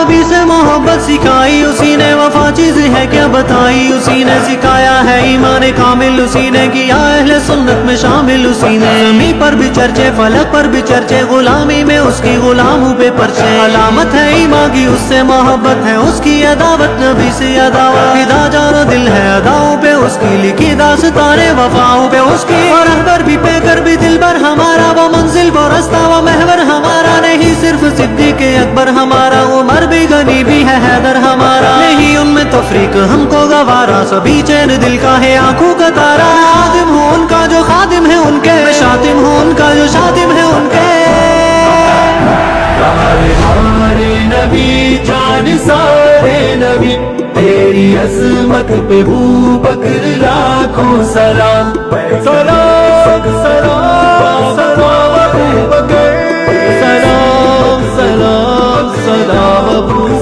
नबी से मोहब्बत सिखाई उसी ने, वफा चीज है क्या बताई उसी ने, सिखाया है ईमान कामिल उसी ने, किया अहले सुन्नत में शामिल उसी ने। ज़मीं पर भी चर्चे, फलक पर भी चर्चे, गुलामी में उसकी गुलामों पे परचे। अलामत है ईमान की उससे मोहब्बत है उसकी, अदावत नबी से अदावत। फिदा जानो दिल है अदाओं पे उसकी, लिखी दास्ताने वफाओं पे उसकी। और रहबर भी पे कर भी दिल भर हमारा, वो मंजिल वो रास्ता वो महवर हमारा। नहीं सिर्फ सिद्दीक़ अकबर हमारा, उमर भी गनी भी है हैदर हमारा। नहीं उनमें तफरीक हमको गवारा, सभी चैन दिल का है आंखों का तारा। खादिम हूँ उनका जो खादिम है उनके, शातिम हूँ उनका जो शातिम है उनके। हमारे नबी जान सारे नबी, तेरी अज़मत पे बू बकर लाखों सलाम। सलाम सलाम सलाम अबू बकर, सलाम सलाम सलाम अबू